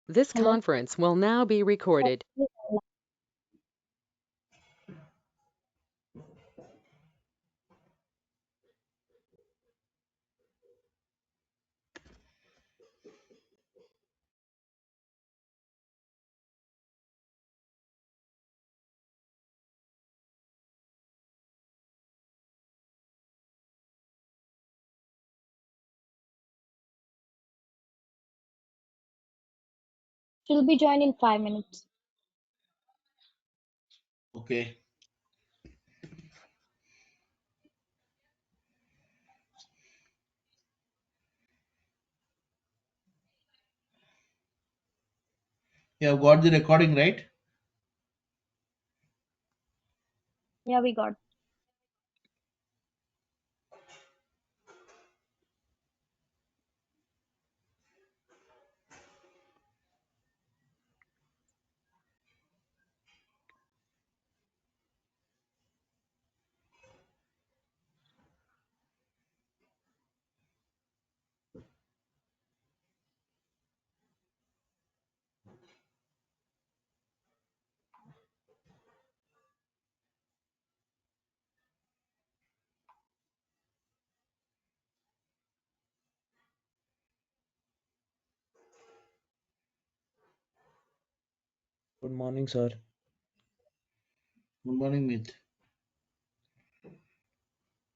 This Hello. conference will now be recorded. She'll be joined in 5 minutes. Okay. You have got the recording, right? Yeah, we got. Good morning sir. Good morning मित।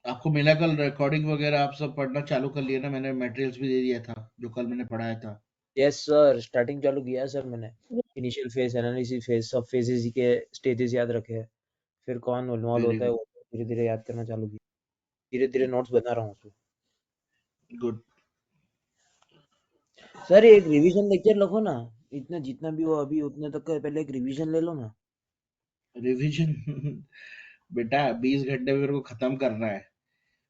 आपको मिला कल recording वगैरह आप सब पढ़ना चालू कर लिया ना? मैंने मटेरियल्स भी दे दिया था जो कल मैंने पढ़ाया था। यस सर, स्टार्टिंग चालू किया है सर मैंने। इनिशियल फेज, एनालिसिस फेज, सब फेजेस के स्टेजेस याद रखे हैं। फिर कौन इन्वॉल्व वेरी होता है वो धीरे धीरे याद करना चालू किया। धीरे धीरे नोट्स बना रहा हूँ उसमें। गुड। सर एक रिवीजन लेक्चर लिखो ना, इतना जितना भी हो अभी उतने तक का पहले एक रिवीजन ले लो ना। रिवीजन बेटा 20 घंटे में मेरे को खत्म करना है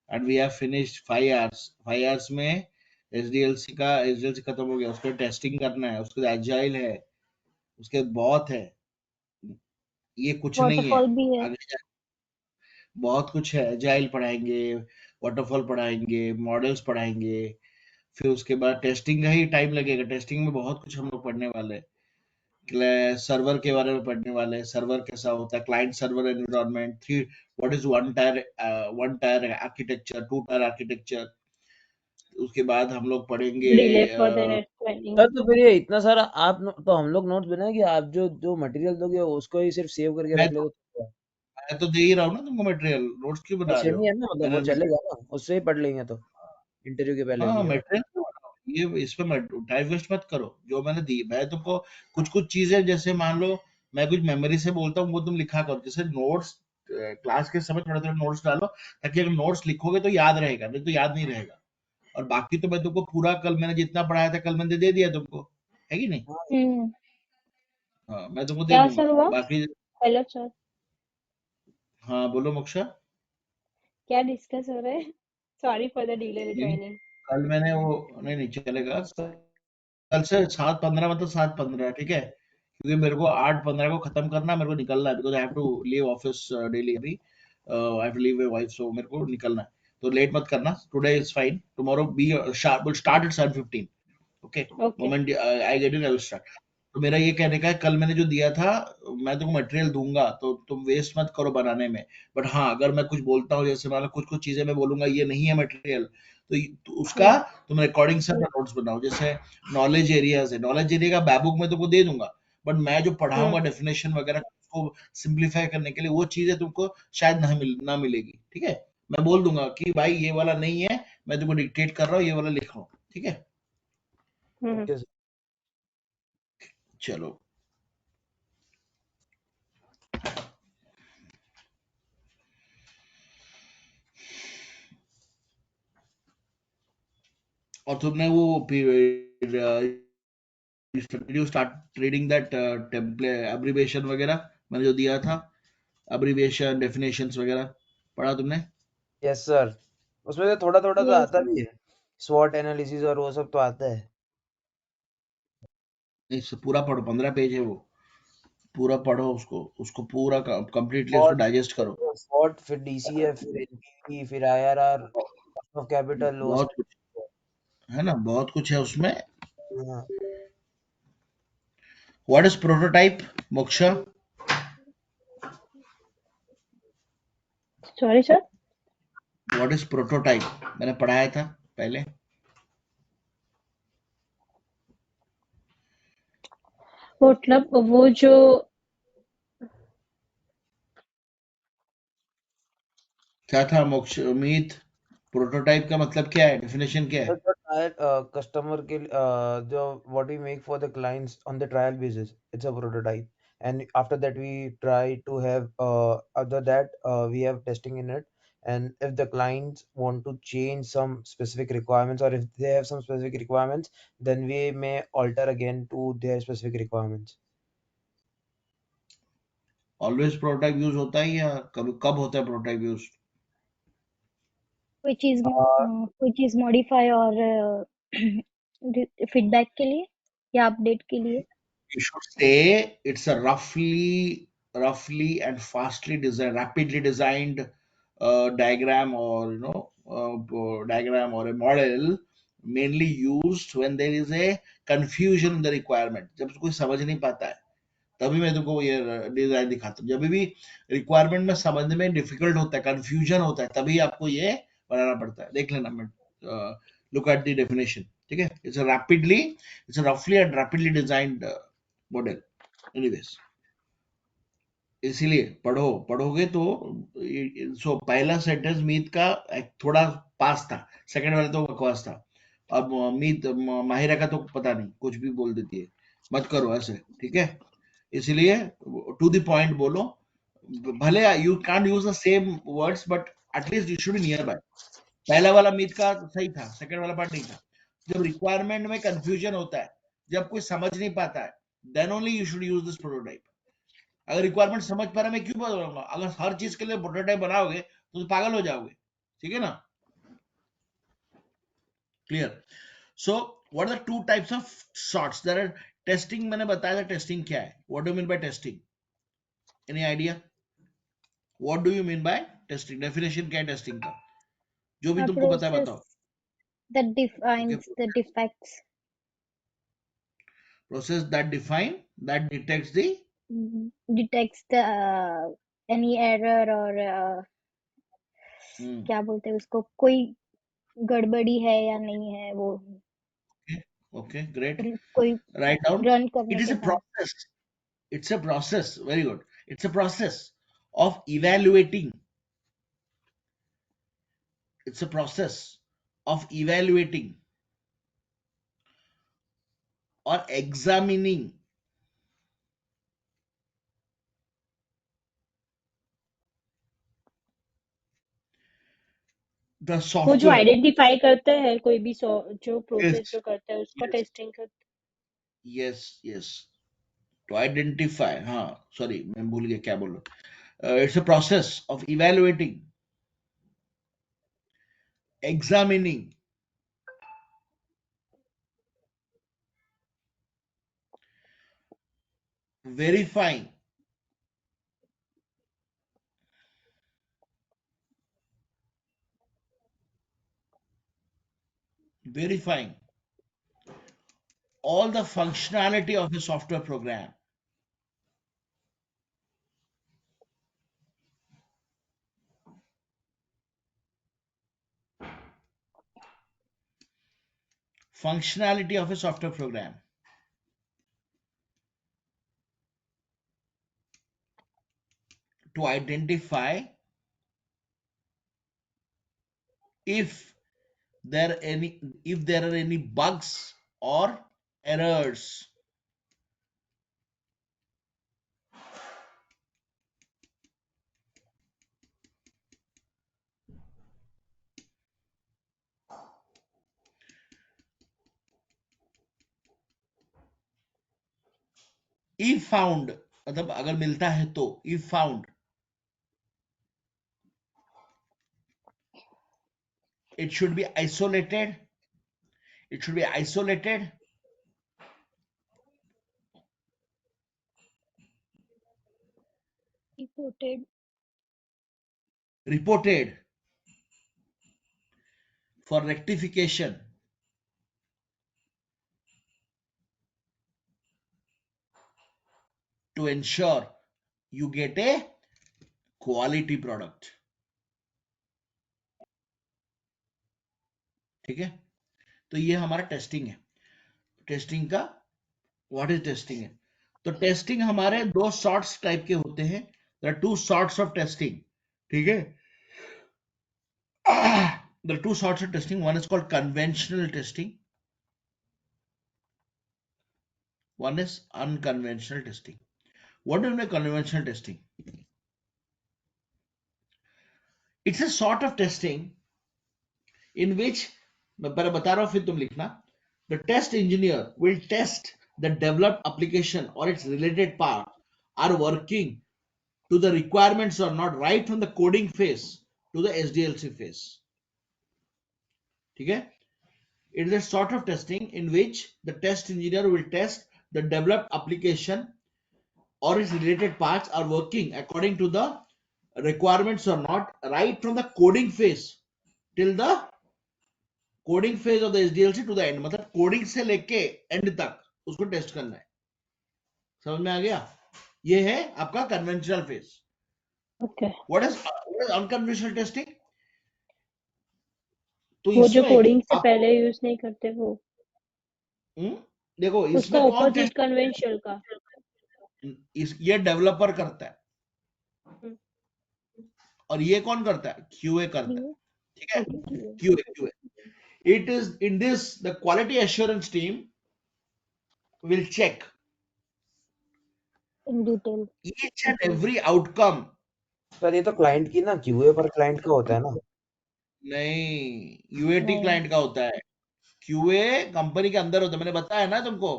and we have finished 5 hours. 5 hours में एसडीएलसी खत्म हो गया, उसका टेस्टिंग करना है, उसके एजाइल है, उसके बहुत है। ये कुछ नहीं है। वाटरफॉल भी है। आगे बहुत कुछ है। एजाइल पढ़ाएंगे, वाटरफॉल पढ़ाएंगे, मॉडल्स पढ़ाएंगे, फिर उसके बाद टेस्टिंग का ही टाइम लगेगा। टेस्टिंग में बहुत कुछ हम लोग पढ़ने वाले हैं। सर्वर के बारे में पढ़ने वाले हैं, सर्वर कैसा होता है, client server environment three, what is one tier architecture, two tier architecture. उसके बाद हम लोग पढ़ेंगे Delay for the training. Sir तो फिर ये इतना सारा तो हम लोग नोट्स बनाएंगे, आप जो जो मटेरियल दोगे उसको ही सिर्फ सेव करके मैं रख ले तो तो मैं तो दे ही रहा हूँ ना तुमको मटेरियल। नोट्स क्यों बना ऐसे रहे नहीं हो? है ना, मतलब वो मैंने चलेगा ना, उससे ही पढ़ लेंगे तो इंटरव्यू के पहले हाँ भी है ना। मटेरियल क्यों बनाओ? ये इसमें मत टाइम वेस्ट मत करो। जो मैंने दी, मैं तुमको कुछ कुछ चीजें, जैसे मान लो मैं कुछ मेमोरी से बोलता हूँ वो तुम लिखा करो। जैसे नोट्स क्लास के समय थोड़ा थोड़ा नोट्स डालो, ताकि अगर नोट्स लिखोगे तो याद रहेगा, नहीं तो याद नहीं रहेगा। और बाकी तो मैं तुमको पूरा कल मैंने जितना पढ़ाया था कल मैंने दे दिया तुमको, है कि नहीं? हाँ। हम्म। हाँ मैं तुमको दे क्या दूंगा सर हुआ? बाकी। Hello sir. हाँ बोलो मोक्षा। क्या डिस्कस हो रहा है? सॉरी फॉर द डिले ये ज्वाइनिंग। कल मैंने वो नहीं नहीं चलेगा। कल से 7:15 मतलब 7:15, ठीक है? क्योंकि मेरे को 8:15 को खत्म करना है, मेरे को निकलना है, because I have to leave office daily. अभी I have to leave my wife, so मेरे को निकलना है। तो लेट मत करना। Today is fine, tomorrow be sharp, will start at 7:15। Okay, okay. Moment I get in I will start. तो मेरा ये कहने का है, कल मैंने जो दिया था, मैं तुमको मटेरियल दूंगा तो तुम वेस्ट मत करो बनाने में। बट हाँ, अगर मैं कुछ बोलता हूँ, जैसे मान लो कुछ कुछ चीजें मैं बोलूंगा ये नहीं है मटेरियल, तो उसका हम्म। तुम रिकॉर्डिंग से अपना नोट्स बनाओ। जैसे नॉलेज एरियाज है, नॉलेज एरिया का बैबुक में तुमको दे दूंगा, बट मैं जो पढ़ाऊंगा हम्म। डेफिनेशन वगैरह को सिंप्लीफाई करने के लिए, वो चीजें तुमको शायद ना मिलेगी। ठीक है? मैं बोल दूंगा कि भाई ये वाला नहीं है, मैं तुमको डिक्टेट कर रहा हूँ, ये वाला लिख रहा हूँ। ठीक है? हम्म। Okay sir. चलो। और तुमने वो did you start reading that template abbreviation वगैरह मैंने जो दिया था? एब्रिविएशन डेफिनेशंस वगैरह पढ़ा तुमने? यस सर, उसमें से थोड़ा थोड़ा तो यस। आता भी है, स्वॉट एनालिसिस और वो सब तो आता है। इससे पूरा पढ़ो, 15 पेज है वो। पूरा पढ़ो उसको, उसको पूरा कंप्लीटली उसको स्वॉट, डाइजेस्ट करो। स्वॉट फिर डीसीएफ फिर एनपीवी फिर आईआरआर, ऑफ कैपिटल वो बहुत सब। कुछ है ना, बहुत कुछ है उसमें। हाँ। What is prototype, Moksha? Sorry, sir. What is prototype? मैंने पढ़ाया था पहले. मतलब वो जो क्या था मोक्ष उम्मीद? प्रोटोटाइप का मतलब क्या है? डेफिनेशन क्या है? The trial customer के जो what we make for the clients on the trial basis, it's a prototype, and after that we try to have after that we have testing in it, and if the clients want to change some specific requirements, or if they have some specific requirements, then we may alter again to their specific requirements. Always prototype use होता है या कब कब होता है prototype use? Uh, कोई चीज modify और फीडबैक के लिए या अपडेट के लिए. You should say it's a roughly and fastly designed, rapidly designed diagram, or diagram or a model, mainly used when there is a confusion in the requirement. जब कोई समझ नहीं पाता है तभी मैं तुमको ये डिजाइन दिखाता हूँ. जब भी रिक्वायरमेंट में समझने में डिफिकल्ट होता है, कंफ्यूजन होता है, तभी आपको ये बनाना पड़ता है. देख लेना. मैं लुक एट द डेफिनेशन. ठीक है. इट्स रफली and rapidly designed model. Anyways, इसीलिए पढ़ोगे तो सो पहला सेंटेंस मीत का थोड़ा पास था, सेकंड वाला तो बकवास था. अब मीत माहिरा का तो पता नहीं, कुछ भी बोल देती है. मत करो ऐसे. ठीक है. इसलिए टू द पॉइंट बोलो. भले you can't use the same words, but at least you should be near by. पहला वाला मीत का सही था, सेकंड वाला पार्ट नहीं था. जब रिक्वायरमेंट में कंफ्यूजन होता है, जब कोई समझ नहीं पाता है, then only you should use this prototype. अगर रिक्वायरमेंट समझ पा रहा मैं क्यों बोलूंगा? अगर हर चीज के लिए प्रोटोटाइप बनाओगे तो पागल हो जाओगे. ठीक है ना? Clear? So what are the two types of shots there are? Testing मैंने बताया था. टेस्टिंग क्या है? What do mean by testing? Any idea? What do you mean by testing? Definition क्या है टेस्टिंग का? जो भी A तुमको पता है process बताओ. that okay. defines the defects, process that define, that detects the. detects the any error और Hmm. क्या बोलते हैं उसको, कोई गड़बड़ी है या नहीं है वो Okay, okay, great. कोई Write down. रन It करने is के a बाद. process. It's a process. Very good. It's a process of evaluating. It's a process of evaluating or examining the वो जो software. आइडेंटिफाई करते हैं कोई भी जो प्रोसेस Yes, जो करता है उसको yes, टेस्टिंग करते yes, yes. To identify. हाँ, sorry, मैं भूल गया क्या बोल रहा हूँ. It's a process of evaluating, examining, verifying, verifying all the functionality of a software program. Functionality of a software program. To identify if there are any bugs or errors. If found, मतलब अगर मिलता है तो. If found, it should be isolated. It should be isolated, reported reported for rectification. to ensure you get a quality product. ठीक है, तो ये हमारा टेस्टिंग है. टेस्टिंग का व्हाट इज टेस्टिंग है, तो टेस्टिंग हमारे दो सॉर्ट्स टाइप के होते हैं. There are two sorts of testing. ठीक है, there are two sorts of testing. One is called conventional testing, one is unconventional testing. What do you mean conventional testing? It's a sort of testing in which, मैं पहले बता रहा हूं फिर तुम लिखना. The test engineer will test the developed application or its related part are working to the requirements or not, right from the coding phase to the SDLC phase. ठीक है, it is a sort of testing in which the test engineer will test the developed application or its related parts are working according to the requirements or not, right from the coding phase till the coding phase of the SDLC to the end. मतलब coding से लेके and तक उसको test करना है. समझ में आ गया? ये है आपका conventional phase. Okay, what is unconventional testing? तो वो जो इसमें कोडिंग से आप पहले यूज नहीं करते वो, देखो उसका इसमें कौन ऑपोजिट टेस्ट, कन्वेंशनल का. ये डेवलपर करता है हम्म, और ये कौन करता है? क्यूए करता है. ठीक है, okay, QA. It is in this the quality assurance team will check in detail. each and every outcome. Sir ये तो क्लाइंट की ना, क्यूए पर क्लाइंट का होता है ना. नहीं, यूएटी नहीं. क्लाइंट का होता है. क्यूए कंपनी के अंदर होता है. मैंने बताया ना तुमको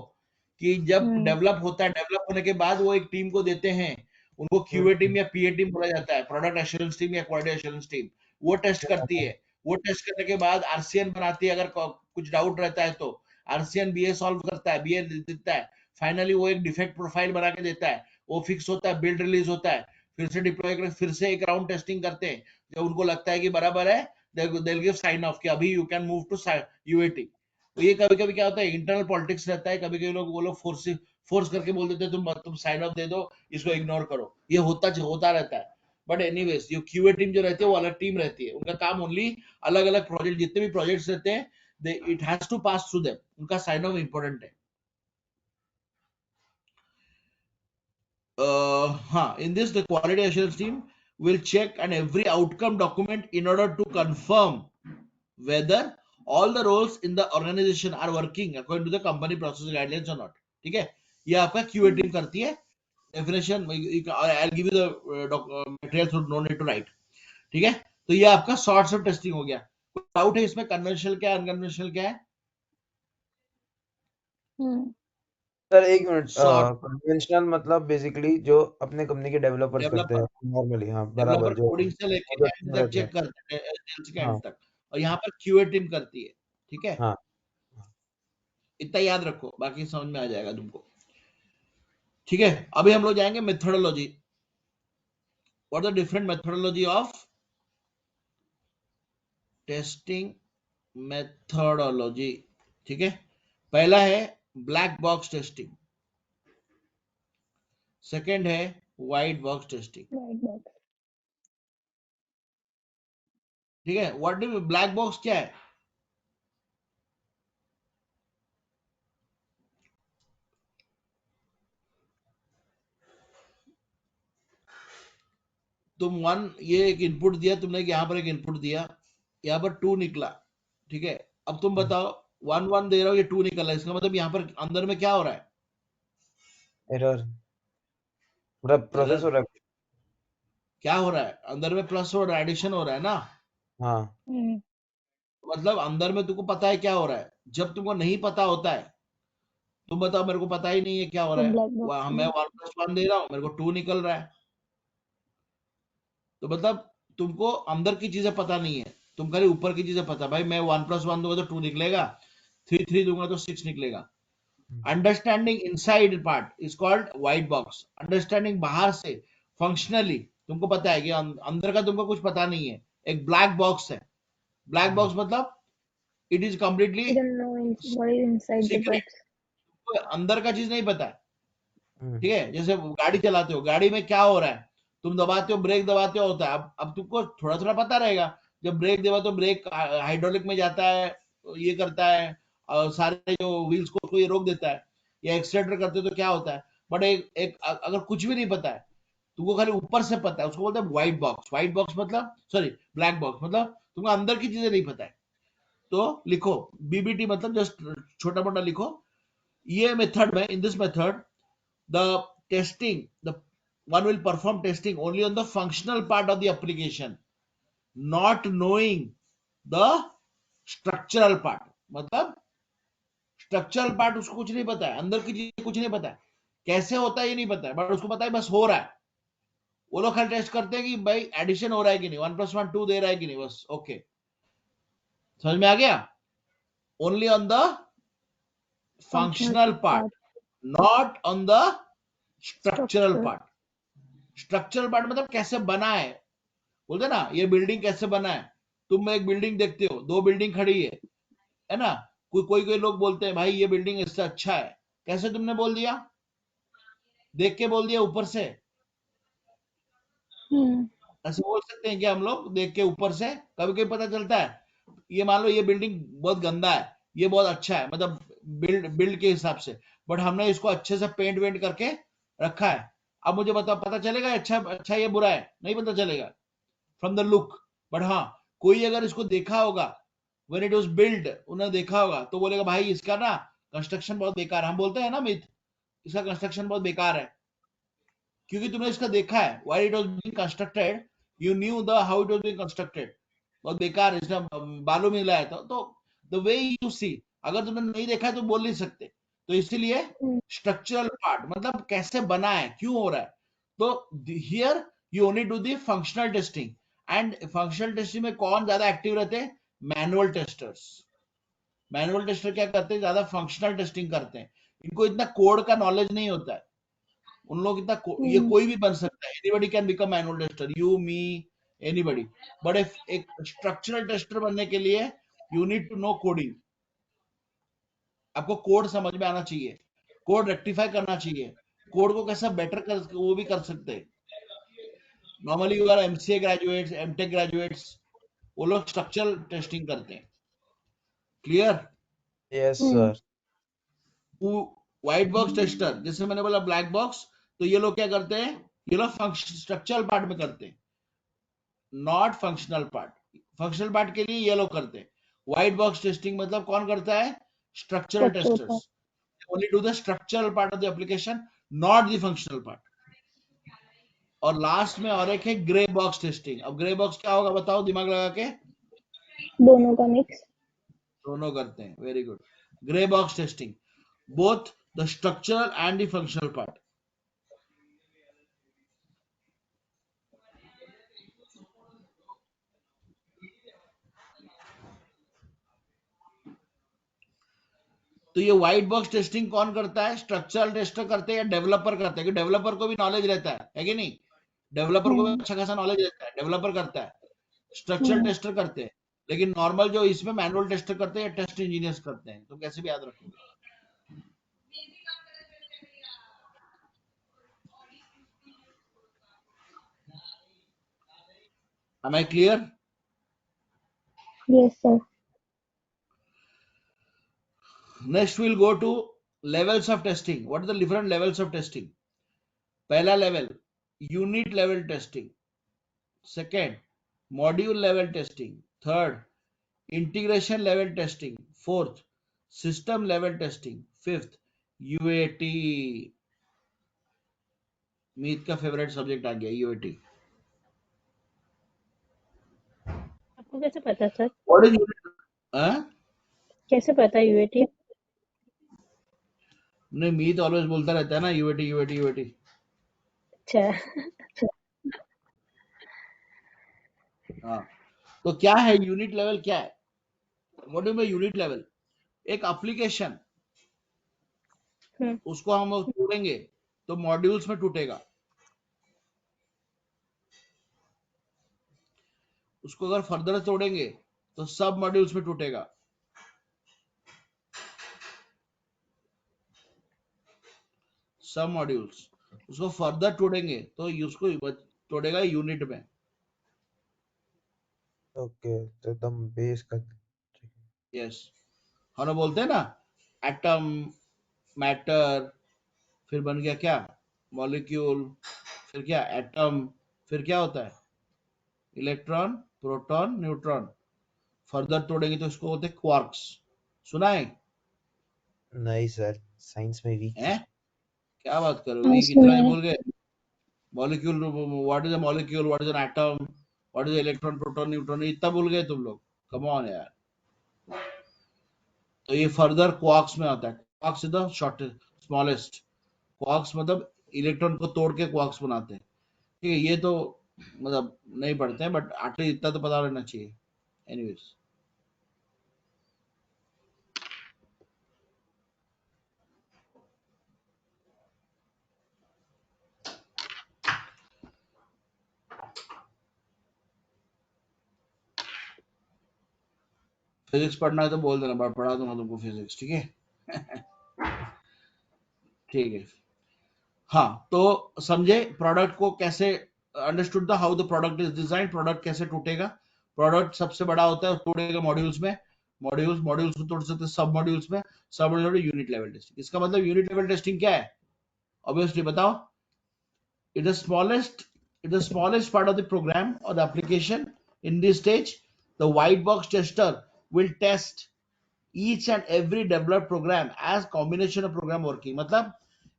कि जब डेवलप होता है, डेवलप होने के बाद वो एक टीम को देते हैं, उनको क्यूए टीम या पीए टीम बोला जाता है, प्रोडक्ट एश्योरेंस टीम या क्वालिटी एश्योरेंस टीम. वो टेस्ट करती है. वो टेस्ट करने के बाद आरसीएन बनाती है. अगर कुछ डाउट रहता है तो आरसीएन बीए सॉल्व करता है, बीए देता है. फाइनली वो एक डिफेक्ट प्रोफाइल बना के देता है. वो फिक्स होता है, बिल्ड रिलीज होता है, फिर से डिप्लॉय करके फिर से एक राउंड टेस्टिंग करते हैं. जब उनको लगता है कि बराबर है, they'll give sign off कि अभी you can move to UAT. तो ये कभी कभी क्या होता है, इंटरनल पॉलिटिक्स रहता है. कभी कभी लोग वो लोग फोर्स करके बोल देते हैं तुम साइन ऑफ दे दो, इसको इग्नोर करो. ये होता रहता है. बट एनीवेज ये क्यूए टीम जो रहती है वो अलग टीम रहती है. उनका काम ओनली अलग अलग प्रोजेक्ट, जितने भी प्रोजेक्ट्स रहते हैं, it has to pass through them. उनका साइन ऑफ इंपॉर्टेंट है. हाँ, in this the quality assurance team will check and every outcome document in order to confirm whether all the roles in the organization are working according to the company process guidelines or not. ठीक है, ये आपका QA team करती है. Definition I'll give you the material so no need to write. ठीक है, तो ये आपका सॉर्ट्स ऑफ टेस्टिंग हो गया. डाउट है इसमें कन्वेंशनल क्या है, अनकन्वेंशनल क्या है? सर एक मिनट, सॉर्ट कन्वेंशनल मतलब बेसिकली जो अपने कंपनी के डेवलपर्स करते हैं डेवलपर नॉर्मली. हाँ डेवलपर बराबर, जो कोडिंग से लेके जो एंड टीम तक रहते हैं. चेक करते हैं, एसडीएलसी के एंड हाँ तक. और यहाँ पर क्यूए टीम करती है. ठीक है, हाँ. इतना याद रखो, बाकी समझ में आ जाएगा तुमको. ठीक है, अभी हम लोग जाएंगे methodology. What are the different methodology of testing? Methodology. ठीक है, पहला है ब्लैक बॉक्स टेस्टिंग, सेकंड है व्हाइट बॉक्स टेस्टिंग. ठीक है, व्हाट डू ब्लैक बॉक्स क्या है? तुम ये एक इनपुट दिया तुमने, यहाँ पर एक इनपुट दिया, यहाँ पर 2 निकला. ठीक है, अब तुम बताओ 1 दे रहा हो, ये 2 निकला, इसका मतलब यहाँ पर अंदर में क्या हो रहा है? एरर, पूरा प्रोसेस एरर. हो रहा है. क्या हो रहा है अंदर में? प्लस हो रहा है, एडिशन हो रहा है ना. हाँ मतलब अंदर में तुमको पता है क्या हो रहा है. जब तुमको नहीं पता होता है, तुम बताओ मेरे को पता ही नहीं है क्या हो रहा है, मैं 1+1 दे रहा हूँ, मेरे को 2 निकल रहा है. तो मतलब तुमको अंदर की चीजें पता नहीं है, तुम खाली ऊपर की चीजें पता. भाई मैं 1+1 दूंगा तो 2 निकलेगा, 3 दूंगा तो 6 निकलेगा. Understanding inside part is called white box. Understanding बाहर से फंक्शनली तुमको पता है कि अंदर का तुमको कुछ पता नहीं है, एक ब्लैक बॉक्स है. ब्लैक बॉक्स मतलब it is completely I don't know what is inside the secret. box. अंदर का चीज नहीं पता है. ठीक है, जैसे गाड़ी चलाते हो, गाड़ी में क्या हो रहा है, तुम दबाते हो, ब्रेक दबाते हो, होता है। अब तुमको थोड़ा थोड़ा पता रहेगा, जब ब्रेक दबा तो ब्रेक हाइड्रोलिक में जाता है, ये करता है, और सारे जो व्हील्स को ये रोक देता है, या एक्सीलरेटर करते हो तो क्या होता है। बट एक अगर कुछ भी नहीं पता है, तुमको खाली ऊपर से पता है, उसको बोलते हैं व्हाइट बॉक्स। व्हाइट बॉक्स मतलब, सॉरी, ब्लैक बॉक्स मतलब तुमको अंदर की चीजें नहीं पता है, तो लिखो बीबीटी मतलब जस्ट छोटा मोटा लिखो। ये मेथड में, in this method, the testing, the one will perform testing only on the functional part of the application, not knowing the structural part. मतलब स्ट्रक्चरल पार्ट उसको कुछ नहीं पता है, अंदर की चीज कुछ नहीं पता है, कैसे होता है ये नहीं पता है, बट उसको पता है बस हो रहा है। वो लोग खाली टेस्ट करते हैं कि भाई एडिशन हो रहा है कि नहीं, 1+1 2 दे रहा है कि नहीं, बस। ओके, समझ में आ गया? Only on the functional part, not on the structural Structure. Part. Structural part मतलब कैसे बना है, बोलते ना ये बिल्डिंग कैसे बना है। तुम एक बिल्डिंग देखते हो, दो बिल्डिंग खड़ी है ना, कोई कोई लोग बोलते हैं भाई ये बिल्डिंग इससे अच्छा है। कैसे तुमने बोल दिया? देख के बोल दिया ऊपर से? ऐसे बोल सकते हैं क्या हम लोग देख के ऊपर से? कभी कभी पता चलता है, ये मान लो ये बिल्डिंग बहुत गंदा है, ये बहुत अच्छा है, मतलब बिल्ड के हिसाब से, बट हमने इसको अच्छे से पेंट वेंट करके रखा है। अब मुझे बताओ, पता चलेगा अच्छा अच्छा ये बुरा है? नहीं पता चलेगा फ्रॉम द लुक। बट हाँ, कोई अगर इसको देखा होगा, व्हेन इट वाज बिल्ड, उन्होंने देखा होगा, तो बोलेगा भाई इसका ना कंस्ट्रक्शन बहुत बेकार है। हम बोलते हैं ना मिथ, इसका कंस्ट्रक्शन बहुत बेकार है, क्योंकि तुमने इसका देखा है, why it was being constructed, you new the how it was being constructed. बहुत बेकार है, इसने बालू में मिलाया था, तो द वे यू सी, अगर तुमने नहीं देखा है तो बोल नहीं सकते। तो इसीलिए स्ट्रक्चरल पार्ट मतलब कैसे बना है, क्यों हो रहा है, तो here you only do the functional testing. And functional testing में कौन ज्यादा एक्टिव रहते हैं? Manual testers. मैनुअल टेस्टर क्या करते हैं, ज्यादा फंक्शनल टेस्टिंग करते हैं, इनको इतना कोड का नॉलेज नहीं होता है। उन लोग इतना ये कोई भी बन सकता है, anybody can become manual tester, you me anybody. But एक स्ट्रक्चरल टेस्टर बनने के लिए you need to know coding. आपको कोड समझ में आना चाहिए, कोड रेक्टिफाई करना चाहिए, कोड को कैसा बेटर कर वो भी कर सकते हैं। Normally you are MCA graduates, MTech graduates, वो लोग स्ट्रक्चरल टेस्टिंग करते हैं। Clear? Yes, sir. White box tester, जैसे मैंने बोला ब्लैक बॉक्स, तो ये लोग क्या करते हैं, ये लोग स्ट्रक्चरल पार्ट में करते हैं, not functional part. Functional part के लिए ये लोग करते हैं। व्हाइट बॉक्स टेस्टिंग मतलब कौन करता है? Structural Structure part. Testers only do the structural part of the application, not the functional part. और लास्ट में और एक है ग्रे बॉक्स टेस्टिंग। अब ग्रे बॉक्स क्या होगा बताओ, दिमाग लगा के। दोनों का मिक्स. दोनों करते हैं, very good. Grey box testing, both the structural and the functional part. तो ये व्हाइट बॉक्स टेस्टिंग कौन करता है? स्ट्रक्चरल टेस्टर करते हैं या डेवलपर करते हैं? कि डेवलपर को भी नॉलेज रहता है कि नहीं? डेवलपर को भी अच्छा खासा नॉलेज रहता है, डेवलपर करता है। स्ट्रक्चरल टेस्टर करते हैं, लेकिन नॉर्मल जो इसमें मैनुअल टेस्टर करते हैं, टेस्ट इंजीनियर्स करते हैं। तो कैसे भी याद रखोगे? Am I clear? Yes, sir. Next we'll go to levels of testing. What are the different levels of testing? पहला level, unit level testing. Second, module level testing. Third, integration level testing. Fourth, system level testing. Fifth, UAT. मीत का favourite subject आ गया, UAT. आपको कैसे पता sir? What is UAT? हाँ? कैसे पता UAT? नहीं, मीत ऑलवेज बोलता रहता है ना, UAT UAT UAT. अच्छा. हाँ, तो क्या है यूनिट लेवल? क्या है, what do mean unit level? एक एप्लीकेशन, उसको हम तोड़ेंगे तो मॉड्यूल्स में टूटेगा। उसको अगर फर्दर तोड़ेंगे तो सब मॉड्यूल्स में टूटेगा। सब मॉड्यूल्स, उसको फर्दर तोड़ेंगे तो उसको तोड़ेगा यूनिट में। ओके, तो एकदम बेस का। यस, हम लोग बोलते हैं ना एटम, मैटर, फिर बन गया क्या मॉलिक्यूल, फिर क्या एटम, फिर क्या होता है इलेक्ट्रॉन, प्रोटॉन, न्यूट्रॉन। फर्दर तोड़ेंगे तो इसको बोलते हैं क्वार्क्स। सुना है? नहीं सर, साइंस में वीक हैं? है। क्या बात कर रहे हो, हाँ वीक इतना सुना ही है। बोल गए। Molecule, what is a molecule, what is an atom, what is electron, proton, neutron, इतना भूल गए तुम लोग। कम ऑन यार। तो ये फर्दर क्वार्क्स में आता है। Quarks is the shortest, smallest. Quarks मतलब इलेक्ट्रॉन को तोड़ के क्वार्क्स बनाते हैं। ठीक है, ये तो मतलब नहीं पढ़ते हैं, बट एटलीस्ट इतना तो पता रहना चाहिए। एनीवेज, फिजिक्स पढ़ना है तो बोल देना, बट पढ़ा दूंगा तुमको फिजिक्स। ठीक है? ठीक है। हाँ, तो समझे प्रोडक्ट को कैसे, understood the how the product is design, product कैसे टूटेगा। प्रोडक्ट सबसे बड़ा होता है, टूटेगा मॉड्यूल्स में। मॉड्यूल्स मॉड्यूल्स को तोड़ सकते हैं सब मॉड्यूल्स में। सब मॉड्यूल यूनिट लेवल टेस्टिंग। इसका मतलब यूनिट लेवल टेस्टिंग क्या है? ऑब्वियसली बताओ। It is smallest, it is smallest part of the program or the application. In this stage, the white box tester will test each and every developed program as combination of program working. मतलब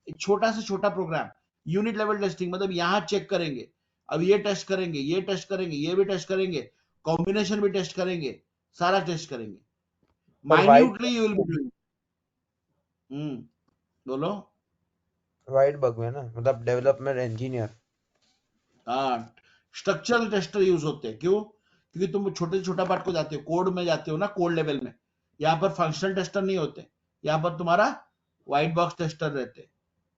एक छोटा से छोटा programme. Unit level testing मतलब यहाँ check करेंगे, अब ये टेस्ट करेंगे, ये टेस्ट करेंगे, ये भी टेस्ट करेंगे, कॉम्बिनेशन भी टेस्ट करेंगे, सारा टेस्ट करेंगे। पर minutely you will be doing. बोलो। वाइट बग में ना, मतलब डेवलपमेंट इंजीनियर। हाँ, स्ट्रक्चरल टेस्टर यूज होते हैं। क्यों? क्योंकि तुम छोटे से छोटा पार्ट को जाते हो, कोड में जाते हो ना, कोड लेवल में। यहाँ पर फंक्शनल टेस्टर नहीं होते, यहाँ पर तुम्हारा व्हाइट बॉक्स टेस्टर रहते हैं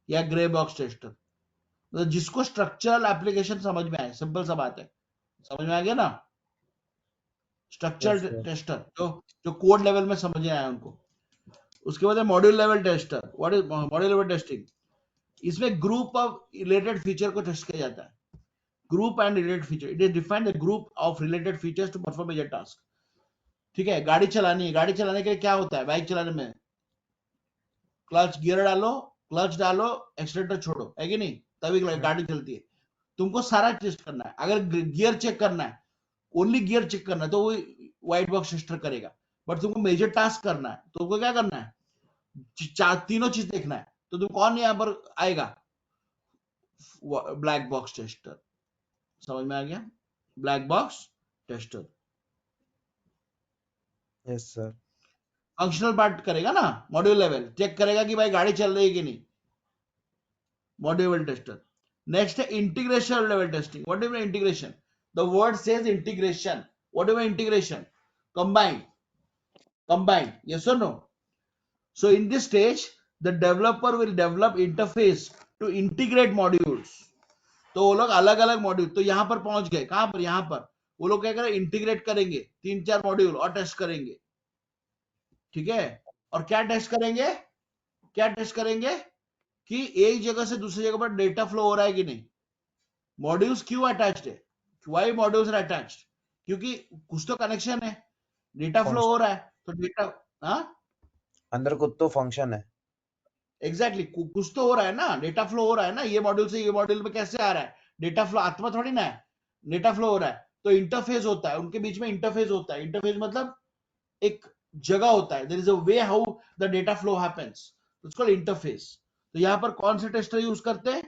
या ग्रे बॉक्स टेस्टर। मतलब जिसको स्ट्रक्चरल एप्लीकेशन समझ में आए, सिंपल सा बात है। समझ में आ गया ना? Yes structural sir. टेस्टर जो जो कोड लेवल में समझ में आया उनको। उसके बाद module level tester. What is module level testing? इसमें ग्रुप ऑफ रिलेटेड फीचर को टेस्ट किया जाता है। Group and related feature, it is defined the group of related features to perform major task. ठीक है, गाड़ी चलानी है, गाड़ी चलाने के लिए क्या होता है बाइक चलाने में? क्लच, गियर डालो, क्लच डालो, एक्सीलेटर छोड़ो, है कि नहीं? तभी गाड़ी चलती है। तुमको सारा टेस्ट करना है। अगर गियर चेक करना है, ओनली गियर चेक करना है, तो वो व्हाइट बॉक्स टेस्टर करेगा। बट तुमको मेजर टास्क करना है तो तुमको क्या करना है? तीनों चीज देखना है। तो तुम कौन यहाँ पर आएगा? Black box tester. समझ में आ गया? Black box tester yes sir. Functional part करेगा ना, मॉड्यूल लेवल चेक करेगा कि भाई गाड़ी चल रही है कि नहीं, मॉड्यूल लेवल टेस्टर। नेक्स्ट है integration level testing. What do you mean integration? The word says integration. What do you mean integration? Combine, combine, yes or no? So in this stage the developer will develop interface to integrate modules. तो वो लोग अलग अलग module, तो यहां पर पहुंच गए, कहां पर? यहां पर वो लोग क्या करें, इंटीग्रेट करेंगे तीन चार मॉड्यूल और टेस्ट करेंगे। ठीक है, और क्या टेस्ट करेंगे? क्या टेस्ट करेंगे कि एक जगह से दूसरी जगह पर डेटा फ्लो हो रहा है कि नहीं। मॉड्यूल्स क्यों अटैच्ड है? Why modules are attached? क्योंकि कुछ तो कनेक्शन है, डेटा फ्लो हो फंक्शन, रहा है तो डेटा। हाँ, अंदर कुछ तो फंक्शन है। एग्जैक्टली कुछ तो हो रहा है ना, डेटा फ्लो हो रहा है ना, ये मॉड्यूल से ये मॉड्यूल में कैसे आ रहा है डेटा फ्लो? आत्मा थोड़ी ना है, डेटा फ्लो हो रहा है। तो इंटरफेस होता है उनके बीच में, इंटरफेस होता है। इंटरफेस मतलब एक जगह होता है, there is a way how the data flow happens, it's called interface. तो यहाँ पर कौन से टेस्टर यूज करते हैं?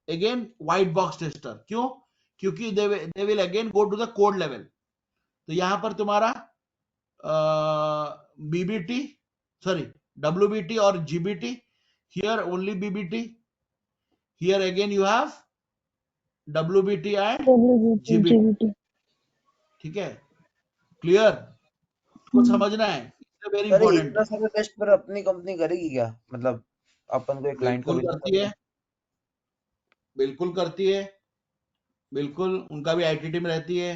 Again white box tester. क्यों? क्योंकि they will again go to the code level. तो यहां पर तुम्हारा बीबीटी, सॉरी, डब्ल्यूबीटी और GBT. Here only BBT, here again you have WBT and WBT GBT. GBT। ठीक है, क्लियर? को समझना है, वेरी अरे इंपॉर्टेंट इतना है। सारा टेस्ट पर अपनी कंपनी करेगी क्या? मतलब अपन को एक क्लाइंट को बिल्कुल भेजना करती है, पड़ेगा। बिल्कुल करती है, बिल्कुल। उनका भी आईटी टीम रहती है,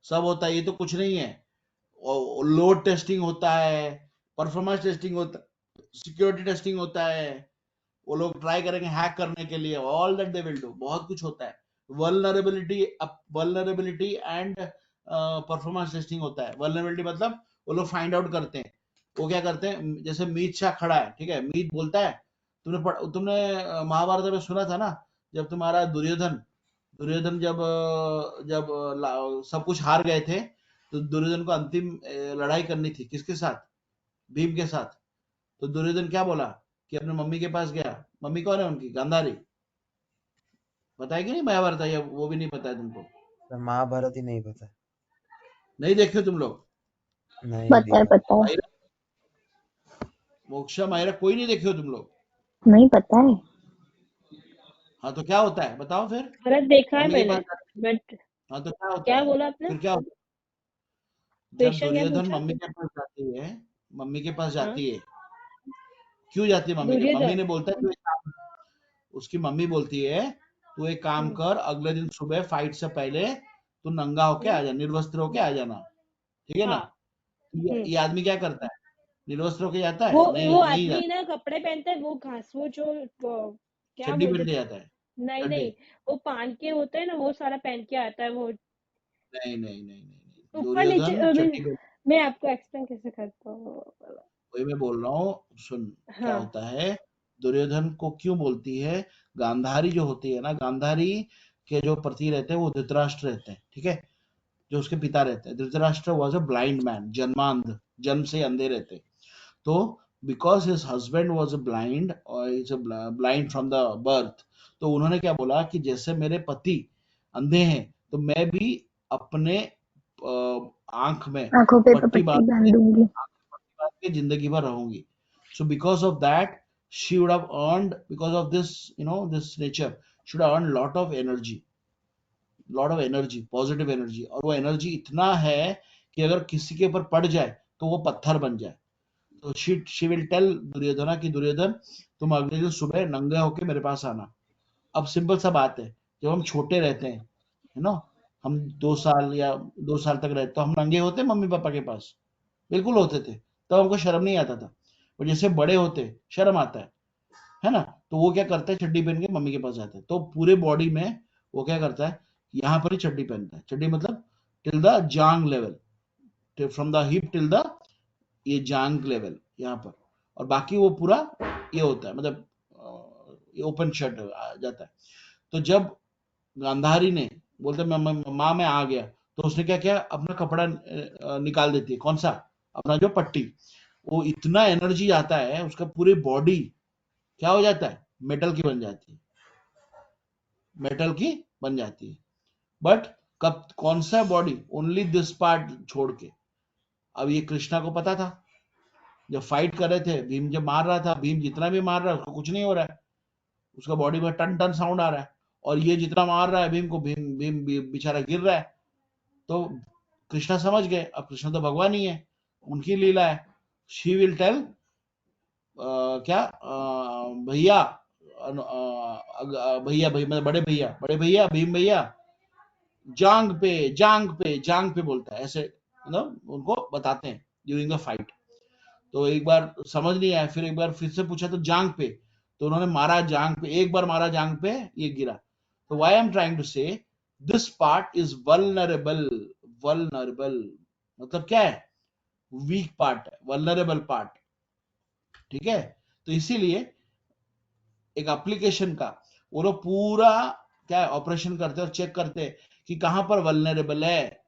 सब होता है। ये तो कुछ नहीं है। लोड टेस्टिंग होता है, परफॉर्मेंस टेस्टिंग होता है, सिक्योरिटी टेस्टिंग होता है, वो लोग ट्राई करेंगे हैक करने के लिए, all that they will do, बहुत कुछ होता है। वल्नरेबिलिटी एंड परफॉर्मेंस टेस्टिंग होता है। वल्नरेबिलिटी मतलब वो लोग फाइंड आउट करते हैं, वो क्या करते हैं, जैसे मीत शाह खड़ा है, ठीक है, मीत बोलता है, तुमने महाभारत में सुना था ना, जब तुम्हारा दुर्योधन जब सब कुछ हार गए थे, तो दुर्योधन को अंतिम लड़ाई करनी थी, किसके साथ, भीम के साथ। तो दुर्योधन क्या बोला कि अपने मम्मी के पास गया, मम्मी कौन है उनकी, गांधारी, पता है कि नहीं महाभारत, या वो भी नहीं पता है तुमको, सर महाभारत ही नहीं पता। नहीं देखे हो तुम लोग, नहीं पता है, देखा। पता है, मायरा, मोक्षा मायरा, कोई नहीं देखे हो तुम लोग? नहीं पता है। हाँ तो क्या होता है बताओ फिर, भरत देखा है मम्मी के मैंने, पास जाते बट हाँ तो क्या होता क्या है, बोला आपने? फिर क्या होता है, जब क्वेश्चन क्या दुर्योधन पूछा? मम्मी के पास जाती है, मम्मी के पास हाँ, जाती है, क्यों जाती है मम्मी के, मम्मी दुर्योधन। ने बोलता है तू एक काम, उसकी मम्मी बोलती है तू एक काम हम्म, कर, अगले दिन सुबह फाइट से पहले तू नंगा होके आ हम्म, जा, निर्वस्त्र होके आ जाना, ठीक है ना। हाँ, हम्म। ये आदमी क्या करता है, निर्वस्त्र होके जाता वो है, वो नहीं नहीं आदमी जाता, ना कपड़े पहनता है, वो घास, वो जो वो, क्या चड्डी बोलते पहन के थे? जाता है, नहीं चड्डी, नहीं, वो पान के होते हैं ना, वो सारा पहन के आता है वो, नहीं नहीं नहीं नहीं नहीं, ऊपर नीचे। दुर्योधन चड्डी पहन, मैं आपको एक्सप्लेन कैसे करता हूँ। वही मैं बोल रहा हूँ, सुन, क्या हाँ, होता है, दुर्योधन को क्यों बोलती है, गांधारी जो होती है ना, गांधारी के जो पति रहते हैं वो धृतराष्ट्र रहते हैं, ठीक है, जो उसके पिता रहते हैं, Dhritarashtra was a blind man, जन्मांध, जन्म से अंधे रहते, तो because his husband was a blind और is blind from the birth, तो उन्होंने क्या बोला कि जैसे मेरे पति अंधे हैं, तो मैं भी अपने आंख में आंखों पे पट्टी पट्टी बांध बांध दूंगी। के जिंदगी भर रहूंगी। So because of that, she would have earned, because of this, this nature, should have earned lot of energy, positive energy, और वो एनर्जी इतना है कि अगर किसी के ऊपर पड़ जाए तो वो पत्थर बन जाए। तो शी विल टेल दुर्योधना कि दुर्योधन तुम अगले दिन सुबह नंगे होके मेरे पास आना। अब सिंपल सा बात है, जब हम छोटे रहते हैं, है ना, हम 2 साल या 2 साल तक रहते तो हम नंगे होते मम्मी पापा के पास, बिल्कुल होते थे, तब हमको शर्म नहीं आता था, और जैसे बड़े होते शर्म आता है ना, तो वो क्या करता है, चड्डी पहन के मम्मी के पास जाता है, तो पूरे बॉडी में वो क्या करता है, यहाँ पर ही चड्डी पहनता है, चड्डी मतलब टिल द जांग level, from the hip till the ये जांग लेवल यहाँ पर, और बाकी वो पूरा ये होता है, मतलब ये ओपन शर्ट आ जाता है। तो जब गांधारी ने बोलते माँ मैं आ गया, तो उसने क्या किया, अपना कपड़ा निकाल देती है, कौन सा, अपना जो पट्टी, वो इतना एनर्जी आता है, उसका पूरी बॉडी क्या हो जाता है, मेटल की बन जाती है, मेटल की बन जाती है। बट कब, कौन सा बॉडी, ओनली दिस पार्ट छोड़ के। अब ये कृष्णा को पता था, जब फाइट कर रहे थे, भीम जब मार रहा था, भीम जितना भी मार रहा है उसको कुछ नहीं हो रहा है, उसका बॉडी में टन टन साउंड आ रहा है, और ये जितना मार रहा है भीम को, भीम भीम बेचारा गिर रहा है। तो कृष्णा समझ गए, अब कृष्णा तो भगवान ही है, उनकी लीला है, शी विल टेल क्या, भैया, भैया भैया मतलब बड़े भैया भीम भैया, जांग पे बोलता है ऐसे, मतलब उनको बताते हैं ड्यूरिंग द फाइट। तो एक बार समझ नहीं आया, फिर एक बार फिर से पूछा तो जांग पे, तो उन्होंने मारा जांग पे, एक बार मारा जांग पे, ये गिरा। तो why I am trying to say this part is vulnerable, vulnerable मतलब क्या है, वीक पार्ट है, वल्नरेबल पार्ट, ठीक है। तो इसीलिए एक एप्लीकेशन का वो लोग पूरा क्या ऑपरेशन करते हैं और चेक करते हैं कि कहां पर वल्नरेबल है,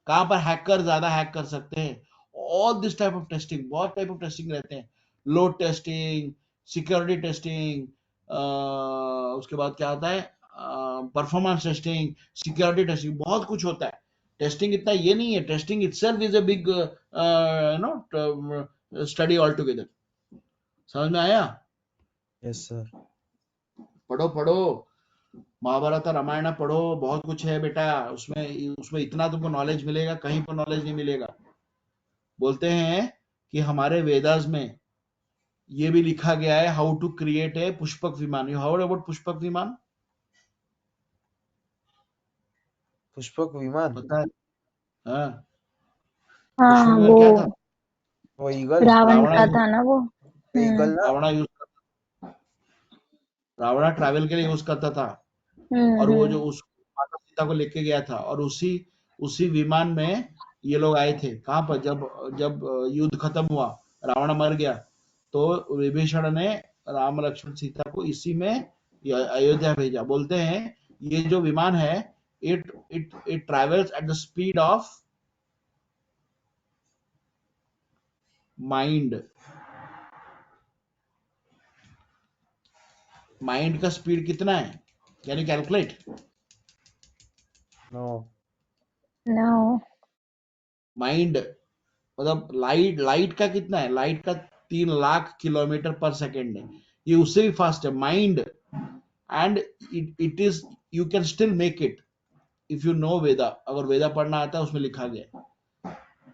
कहां पर हैकर ज्यादा हैक कर सकते हैं, all this type of testing, बहुत टाइप ऑफ टेस्टिंग रहते हैं, लोड टेस्टिंग, सिक्योरिटी टेस्टिंग, उसके बाद क्या होता है, परफॉर्मेंस टेस्टिंग, सिक्योरिटी टेस्टिंग, बहुत कुछ होता है। टेस्टिंग इतना ये नहीं है, testing itself is a big study all together. समझ में आया? Yes sir. पढ़ो पढ़ो, महाभारत रामायण पढ़ो, बहुत कुछ है बेटा उसमें, उसमें इतना तुमको नॉलेज मिलेगा, कहीं पर नॉलेज नहीं मिलेगा। बोलते हैं कि हमारे वेदास में ये भी लिखा गया है, how to create a Pushpak Viman. You how about Pushpak विमान, पुष्पक विमान, पता है? हाँ, पुष्पक हाँ, विमान वो क्या था, वो ईगल, रावण रावणा का यूज था ना वो। ईगल ना। रावणा यूज रावणा ट्रैवल के लिए यूज करता था, और वो जो उस माता सीता को लेके गया था, और उसी उसी विमान में ये लोग आए थे। कहाँ पर? जब जब युद्ध खत्म हुआ, रावण मर गया, तो विभीषण ने राम लक्ष्मण सीता को इसी में अयोध्या भेजा। बोलते हैं ये जो विमान है, it travels at the speed of mind. Mind का स्पीड कितना है? Can you calculate? No. No. Mind मतलब लाइट, लाइट का कितना है? लाइट का 3 लाख किलोमीटर पर सेकेंड है। ये उससे भी फास्ट है mind. And it is, you can still make it if you know Veda. अगर वेदा पढ़ना आता है, उसमें लिखा गया।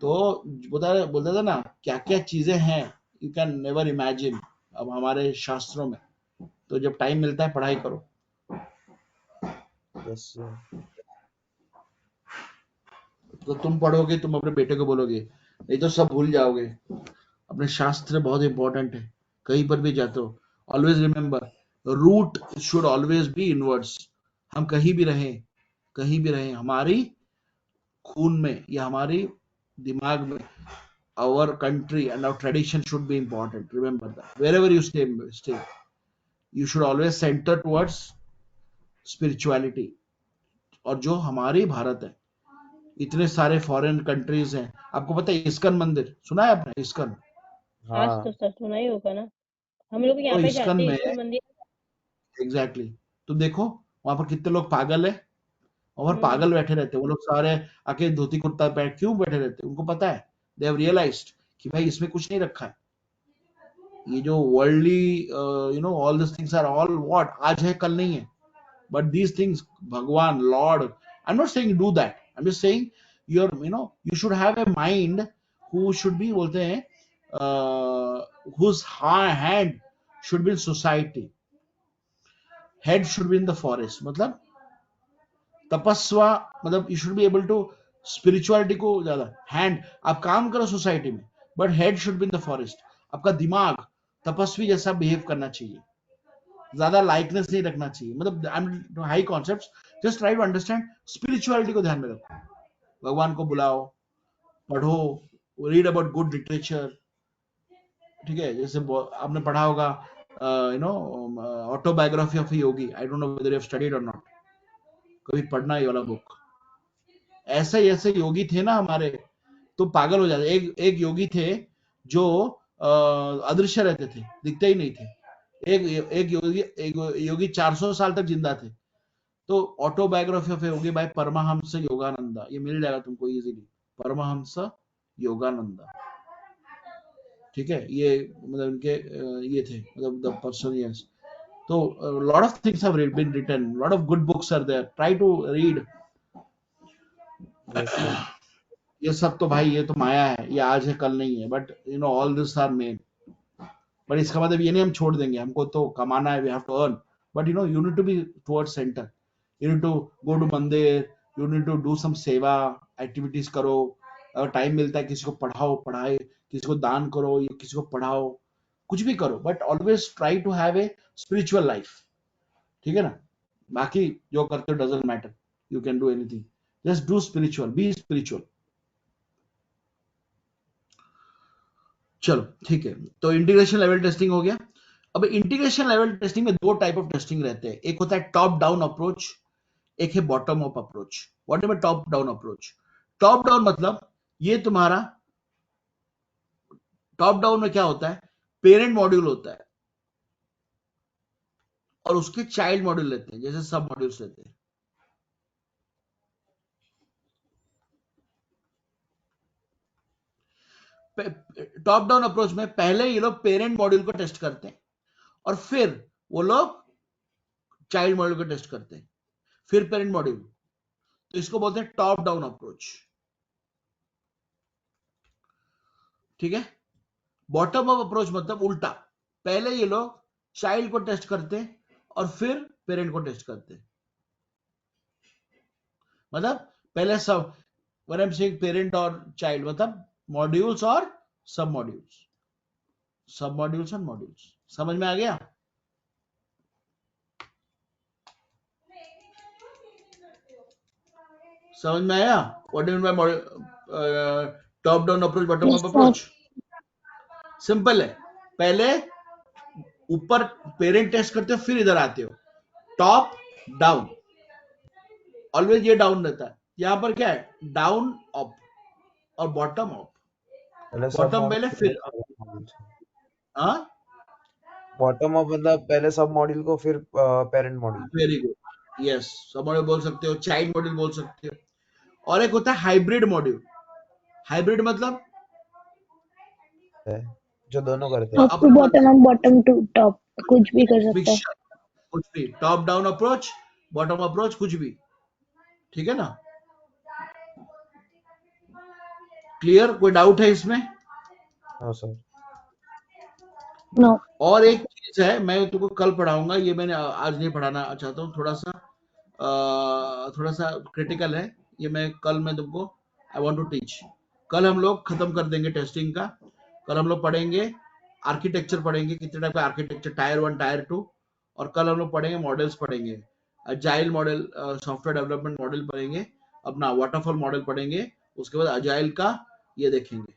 तो बोलता था ना, क्या क्या चीजें हैं यू कैन नेवर इमेजिन, अब हमारे शास्त्रों में। तो जब टाइम मिलता है, पढ़ाई करो। Yes, sir. तो तुम पढ़ोगे, तुम अपने बेटे को बोलोगे, नहीं तो सब भूल जाओगे। अपने शास्त्र बहुत इंपॉर्टेंट है, कहीं पर भी जाते हो। Always remember, root should always be inwards. हम कहीं भी रहें, कहीं भी रहें, हमारी खून में या हमारी दिमाग में, our country and our tradition should be important. Remember that wherever you stay, you should always center towards spirituality. और जो हमारी भारत है, इतने सारे फॉरेन कंट्रीज हैं। आपको पता है इस्कन मंदिर सुना है आपने? इस्कन, आज तो हाँ. सर सुना ही होगा ना, हम लोग तो यहाँ पे इस्कन जाते हैं में इस्कॉन मंदिर। एग्जैक्टली exactly, तो देखो वहां पर कितने लोग पागल है, और हम्म। पागल बैठे रहते हैं। वो लोग सारे आके धोती कुर्ता पहन क्यों बैठे रहते हैं? उनको पता है, दे हैव रियलाइज्ड कि भाई इसमें कुछ नहीं रखा है। ये जो worldly all this things are all what, आज है कल नहीं है। But these things, Bhagwan, Lord, I'm not saying do that. I'm just saying you should have a mind who should be, बोलते हैं, whose hand should be in society, head should be in the forest। मतलब तपस्वा, मतलब you should be able to spirituality को ज्यादा hand, आप काम करो society में, but head should be in the forest. आपका दिमाग तपस्वी जैसा बिहेव करना चाहिए, ज्यादा लाइकनेस नहीं रखना चाहिए। मतलब I am high concepts, just try to understand. Spirituality को ध्यान में रखो, भगवान को बुलाओ, पढ़ो, रीड अबाउट गुड लिटरेचर। ठीक है, जैसे आपने पढ़ा होगा autobiography of Yogi. I don't know whether you have studied और नॉट। कभी पढ़ना ये वाला बुक। ऐसे ऐसे योगी थे ना हमारे, तो पागल हो जाते। एक एक योगी थे जो अदृश्य रहते थे, दिखते ही नहीं थे। एक योगी 400 साल तक जिंदा थे। तो autobiography of yogi by Paramahansa Yogananda, ये मिल जाएगा तुमको इजीली, परमहंस योगानंदा। ठीक है, ये मतलब इनके ये थे, मतलब द पर्सन। यस, तो lot of things have been written, lot of good books are there, try to read. Yes, sir. ये सब तो भाई, ये तो माया है, ये आज है कल नहीं है, but all this are main. But इसका मतलब ये नहीं हम छोड़ देंगे, हमको तो कमाना है, we have to earn. But you need to be towards centre, you need to go to mandir, you need to do some seva activities करो। अगर टाइम मिलता है, किसी को पढ़ाओ, पढ़ाए, किसी को दान करो, या किसी को पढ़ाओ, कुछ भी करो, but always try to have a spiritual life. ठीक है ना? बाकी जो करते हो doesn't matter, you can do anything, just do spiritual, be spiritual. चलो ठीक है, तो इंटीग्रेशन लेवल टेस्टिंग हो गया। अब इंटीग्रेशन लेवल टेस्टिंग में दो टाइप ऑफ टेस्टिंग रहते हैं, एक होता है टॉप डाउन अप्रोच, एक है bottom up approach. What is top down approach? Top down मतलब ये तुम्हारा, टॉप डाउन में क्या होता है, पेरेंट मॉड्यूल होता है और उसके चाइल्ड मॉड्यूल रहते हैं, जैसे सब मॉड्यूल्स रहते हैं। टॉप डाउन अप्रोच में पहले ये लोग पेरेंट मॉड्यूल को टेस्ट करते हैं, और फिर वो लोग चाइल्ड मॉड्यूल को टेस्ट करते हैं, फिर पेरेंट मॉड्यूल। तो इसको बोलते हैं टॉप डाउन अप्रोच। ठीक है। बॉटम अप अप्रोच मतलब उल्टा, पहले ये लोग चाइल्ड को टेस्ट करते हैं और फिर पेरेंट को टेस्ट करते हैं। मतलब पहले सब, when I am saying parent और चाइल्ड, मतलब मॉड्यूल्स और सब मॉड्यूल्स, सब मॉड्यूल्स और मॉड्यूल्स। समझ में आ गया? समझ में आया? What do mean bye top down approach, bottom Yes, up sir. Approach? Simple है, पहले ऊपर पेरेंट टेस्ट करते हो, फिर इधर आते हो, टॉप डाउन, ऑलवेज ये डाउन रहता है। यहाँ पर क्या है, डाउन अप और बॉटम अप, पहले सब बॉटम पहले फिर अप। मॉड्यूल हाँ, बॉटम अप मतलब पहले सब मॉड्यूल को फिर parent module very good, yes, सब मॉड्यूल बोल सकते हो, चाइल्ड मॉड्यूल बोल सकते हो। और एक होता है हाइब्रिड मॉड्यूल। हाइब्रिड मतलब है जो दोनों करते हैं। Top to bottom and bottom to top. कुछ भी कर सकते हैं. मिक्सचर, कुछ भी, top down approach, bottom approach, कुछ भी, ठीक है ना? क्लियर? कोई डाउट है इसमें? हाँ सर। No. और एक चीज है, मैं तुमको कल पढ़ाऊंगा, ये मैंने आज नहीं पढ़ाना चाहता हूँ, थोड़ा सा क्रिटिकल है ये, मैं तुमको आई वांट टू टीच। कल हम लोग खत्म कर देंगे टेस्टिंग का। कल हम लोग पढ़ेंगे आर्किटेक्चर, पढ़ेंगे कितने टाइप का आर्किटेक्चर, टायर 1, टायर 2। और कल हम लोग पढ़ेंगे मॉडल्स, पढ़ेंगे agile model, software development model पढ़ेंगे, अपना वाटरफॉल मॉडल पढ़ेंगे, उसके बाद अजाइल का ये देखेंगे।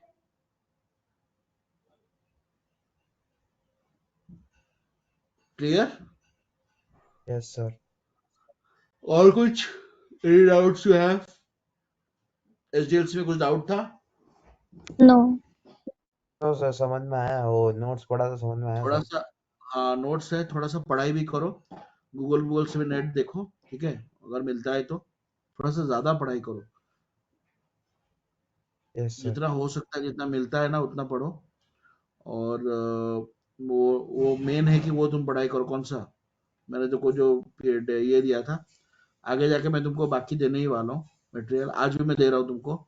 क्लियर? Yes sir. और कुछ any doubts you have? SDLC में कुछ डाउट था? No. तो सर समझ में आया, वो नोट्स पढ़ा तो समझ में आया थोड़ा सर। सा नोट्स है, थोड़ा सा पढ़ाई भी करो, गूगल से भी नेट देखो, ठीक है, अगर मिलता है तो थोड़ा सा ज्यादा पढ़ाई करो, यस सर। जितना हो सकता है, जितना मिलता है ना उतना पढ़ो। और वो मेन है कि वो तुम पढ़ाई करो। कौन सा मैंने तुमको जो ये दिया था, आगे जाके मैं तुमको बाकी देने ही वाला हूँ मटेरियल, आज भी मैं दे रहा हूँ तुमको।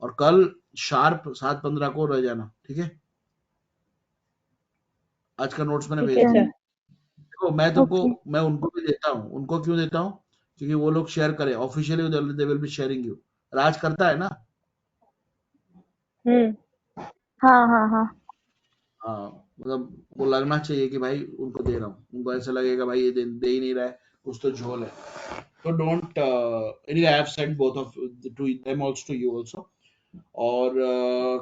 और कल शार्प 7:15 को रह जाना, ठीक है? आज का नोट्स मैंने ठीक भेज है दिया। सर. देखो, मैं तुमको, Okay. मैं उनको भी देता हूँ। उनको क्यों देता हूँ? क्योंकि वो लोग शेयर करें officially, they will be sharing you. राज करता है ना? हाँ हाँ हाँ. हाँ, मतलब वो लगना चाहिए कि भाई उनको दे रहा हूँ, उनको ऐसा लगेगा भाई ये दे ही नहीं रहा है, कुछ तो झोल है। तो don't, anyway, I have send both of to them also, to you also. और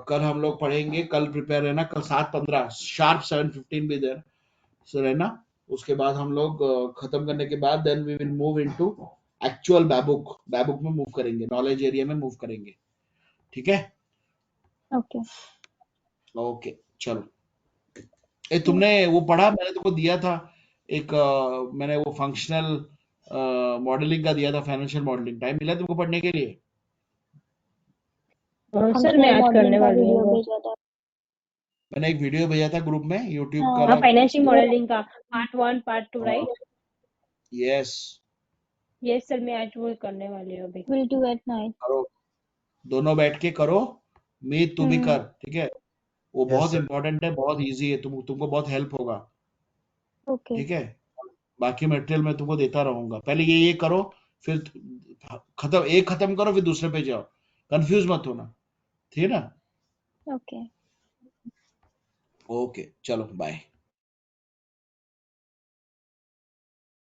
कल हम लोग पढ़ेंगे, कल प्रिपेयर रहना, कल 7:15 शार्प, 7:15 भी देर से रहना। उसके बाद हम लोग खत्म करने के बाद then we will move into actual बैबुक में मूव करेंगे, नॉलेज एरिया में मूव करेंगे, ठीक है? Okay. ओके, चलो। तुमने वो पढ़ा, मैंने तुमको दिया था एक, मैंने वो फंक्शनल मॉडलिंग का दिया था, फाइनेंशियल मॉडलिंग। टाइम मिला तुमको पढ़ने के लिए? सर मैं आज करने वाली हूँ वो. मैंने एक वीडियो भेजा था ग्रुप में, यूट्यूब हाँ. का। फाइनेंशियल मॉडलिंग का part 1 part 2 right. Yes, yes sir, मैं आज वो करने वाली हूँ अभी. We'll do at night. करो, दोनों बैठ के करो। मीत तू भी कर, ठीक है? वो यस बहुत सर। इंपॉर्टेंट है, बहुत इजी है, तुमको बहुत हेल्प होगा, Okay. ठीक है? बाकी मटेरियल मैं तुमको देता रहूंगा, पहले ये करो, फिर खत्म, एक खत्म करो, फिर दूसरे पे जाओ, कंफ्यूज मत होना, ठीक है ना? Okay. ओके, चलो, बाय।